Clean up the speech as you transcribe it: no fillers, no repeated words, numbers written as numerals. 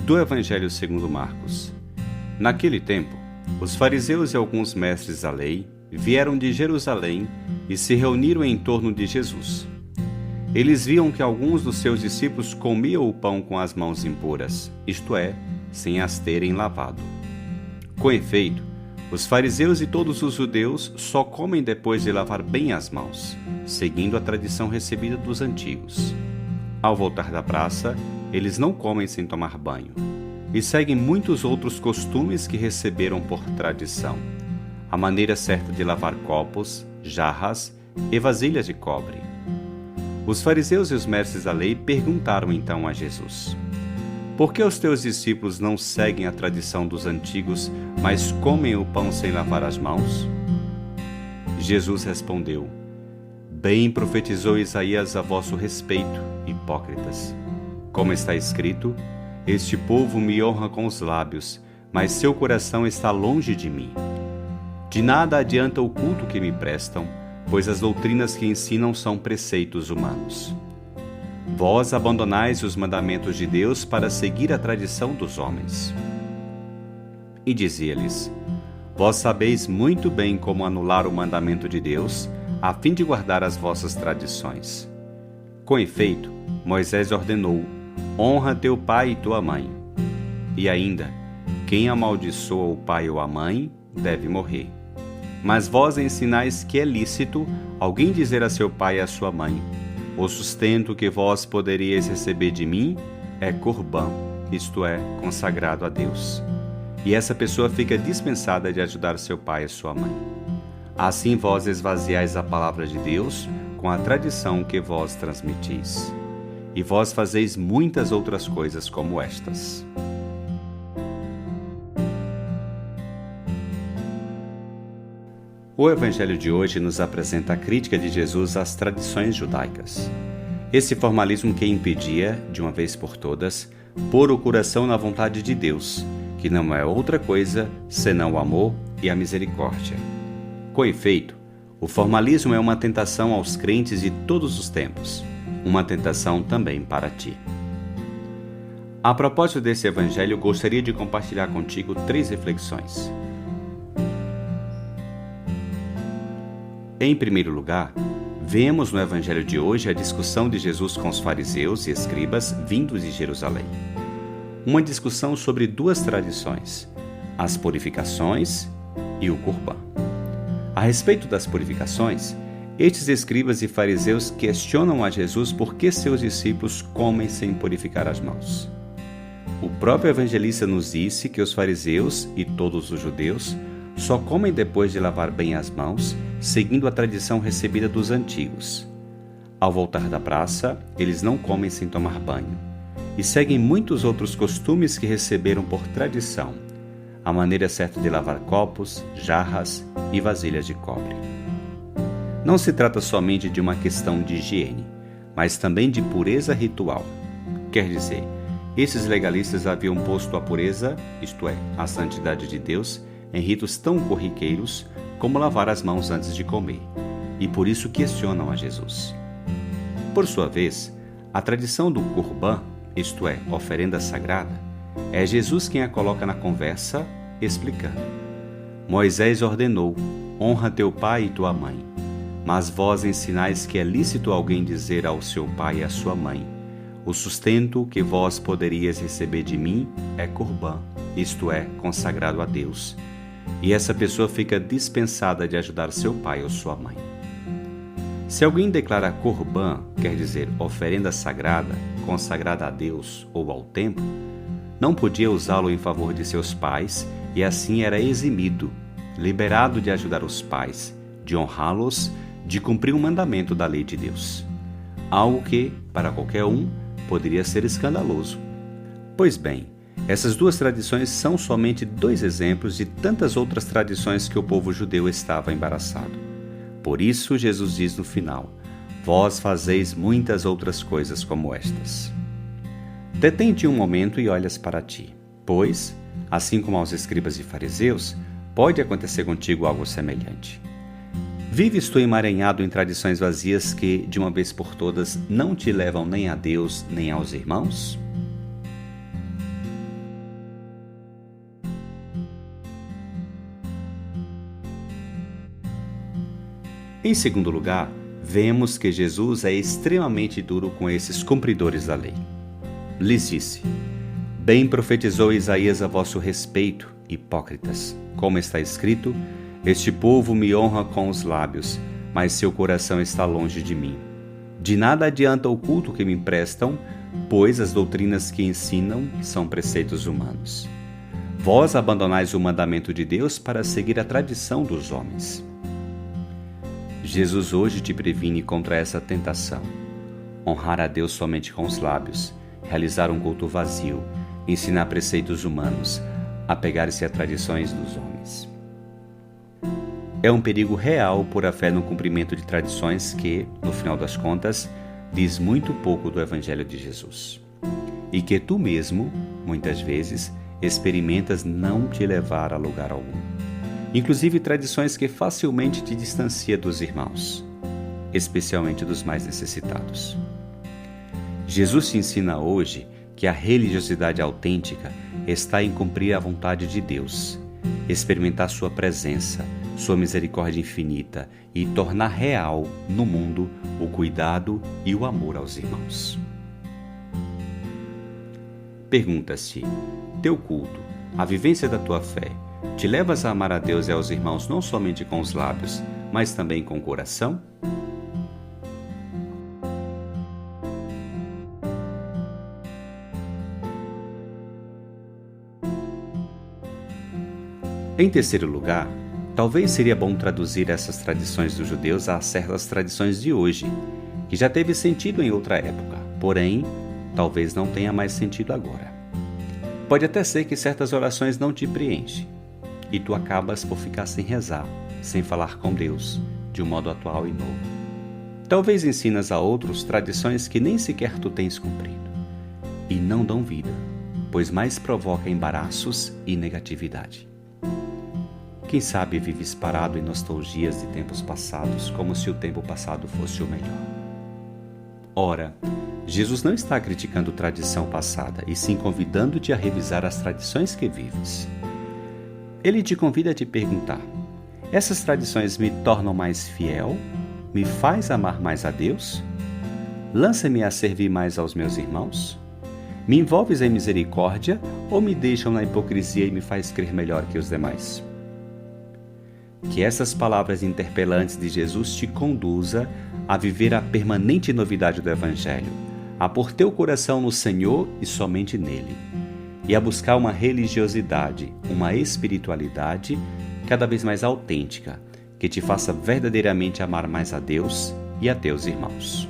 Do Evangelho segundo Marcos. Naquele tempo, os fariseus e alguns mestres da lei vieram de Jerusalém e se reuniram em torno de Jesus. Eles viam que alguns dos seus discípulos comiam o pão com as mãos impuras, isto é, sem as terem lavado. Com efeito, os fariseus e todos os judeus só comem depois de lavar bem as mãos, seguindo a tradição recebida dos antigos. Ao voltar da praça, eles não comem sem tomar banho, e seguem muitos outros costumes que receberam por tradição. A maneira certa de lavar copos, jarras e vasilhas de cobre. Os fariseus e os mestres da lei perguntaram então a Jesus: por que os teus discípulos não seguem a tradição dos antigos, mas comem o pão sem lavar as mãos? Jesus respondeu: bem profetizou Isaías a vosso respeito, hipócritas. Como está escrito: este povo me honra com os lábios, mas seu coração está longe de mim. De nada adianta o culto que me prestam, pois as doutrinas que ensinam são preceitos humanos. Vós abandonais os mandamentos de Deus para seguir a tradição dos homens. E dizia-lhes: vós sabeis muito bem como anular o mandamento de Deus, a fim de guardar as vossas tradições. Com efeito, Moisés ordenou: honra teu pai e tua mãe. E ainda, quem amaldiçoa o pai ou a mãe, deve morrer. Mas vós ensinais que é lícito alguém dizer a seu pai e a sua mãe: o sustento que vós poderíeis receber de mim é corbã, isto é, consagrado a Deus. E essa pessoa fica dispensada de ajudar seu pai e sua mãe. Assim vós esvaziais a palavra de Deus com a tradição que vós transmitis. E vós fazeis muitas outras coisas como estas. O Evangelho de hoje nos apresenta a crítica de Jesus às tradições judaicas. Esse formalismo que impedia, de uma vez por todas, pôr o coração na vontade de Deus, que não é outra coisa senão o amor e a misericórdia. Com efeito, o formalismo é uma tentação aos crentes de todos os tempos, uma tentação também para ti. A propósito desse Evangelho, gostaria de compartilhar contigo 3 reflexões. Em primeiro lugar, vemos no Evangelho de hoje a discussão de Jesus com os fariseus e escribas vindos de Jerusalém. Uma discussão sobre 2 tradições, as purificações e o corbã. A respeito das purificações, estes escribas e fariseus questionam a Jesus por que seus discípulos comem sem purificar as mãos. O próprio evangelista nos disse que os fariseus e todos os judeus só comem depois de lavar bem as mãos, seguindo a tradição recebida dos antigos. Ao voltar da praça, eles não comem sem tomar banho, e seguem muitos outros costumes que receberam por tradição, a maneira certa de lavar copos, jarras e vasilhas de cobre. Não se trata somente de uma questão de higiene, mas também de pureza ritual. Quer dizer, esses legalistas haviam posto a pureza, isto é, a santidade de Deus, em ritos tão corriqueiros como lavar as mãos antes de comer, e por isso questionam a Jesus. Por sua vez, a tradição do corbã, isto é, oferenda sagrada, é Jesus quem a coloca na conversa, explicando: Moisés ordenou: honra teu pai e tua mãe. Mas vós ensinais que é lícito alguém dizer ao seu pai e à sua mãe: o sustento que vós poderíeis receber de mim é corbã, isto é, consagrado a Deus. E essa pessoa fica dispensada de ajudar seu pai ou sua mãe. Se alguém declara corbã, quer dizer oferenda sagrada, consagrada a Deus ou ao templo, não podia usá-lo em favor de seus pais e assim era eximido, liberado de ajudar os pais, de honrá-los, de cumprir um mandamento da lei de Deus. Algo que, para qualquer um, poderia ser escandaloso. Pois bem, essas 2 tradições são somente 2 exemplos de tantas outras tradições que o povo judeu estava embaraçado. Por isso, Jesus diz no final: vós fazeis muitas outras coisas como estas. Detém-te um momento e olhas para ti, pois, assim como aos escribas e fariseus, pode acontecer contigo algo semelhante. Vives tu emaranhado em tradições vazias que, de uma vez por todas, não te levam nem a Deus nem aos irmãos? Em segundo lugar, vemos que Jesus é extremamente duro com esses cumpridores da lei. Lhes disse: Bem profetizou Isaías a vosso respeito, hipócritas, como está escrito: Este povo me honra com os lábios, mas seu coração está longe de mim. De nada adianta o culto que me prestam, pois as doutrinas que ensinam são preceitos humanos. Vós abandonais o mandamento de Deus para seguir a tradição dos homens. Jesus hoje te previne contra essa tentação. Honrar a Deus somente com os lábios, realizar um culto vazio, ensinar preceitos humanos, apegar-se a tradições dos homens. É um perigo real pôr a fé no cumprimento de tradições que, no final das contas, diz muito pouco do Evangelho de Jesus. E que tu mesmo, muitas vezes, experimentas não te levar a lugar algum. Inclusive tradições que facilmente te distancia dos irmãos, especialmente dos mais necessitados. Jesus te ensina hoje que a religiosidade autêntica está em cumprir a vontade de Deus, experimentar sua presença, sua misericórdia infinita e tornar real no mundo o cuidado e o amor aos irmãos. Pergunta-se: teu culto, a vivência da tua fé, te levas a amar a Deus e aos irmãos não somente com os lábios, mas também com o coração? Em terceiro lugar, talvez seria bom traduzir essas tradições dos judeus a certas tradições de hoje, que já teve sentido em outra época, porém, talvez não tenha mais sentido agora. Pode até ser que certas orações não te preenchem, e tu acabas por ficar sem rezar, sem falar com Deus, de um modo atual e novo. Talvez ensinas a outros tradições que nem sequer tu tens cumprido, e não dão vida, pois mais provoca embaraços e negatividade. Quem sabe vives parado em nostalgias de tempos passados, como se o tempo passado fosse o melhor. Ora, Jesus não está criticando tradição passada, e sim convidando-te a revisar as tradições que vives. Ele te convida a te perguntar: essas tradições me tornam mais fiel? Me faz amar mais a Deus? Lança-me a servir mais aos meus irmãos? Me envolves em misericórdia ou me deixam na hipocrisia e me faz crer melhor que os demais? Que essas palavras interpelantes de Jesus te conduza a viver a permanente novidade do Evangelho, a pôr teu coração no Senhor e somente nele, e a buscar uma religiosidade, uma espiritualidade cada vez mais autêntica, que te faça verdadeiramente amar mais a Deus e a teus irmãos.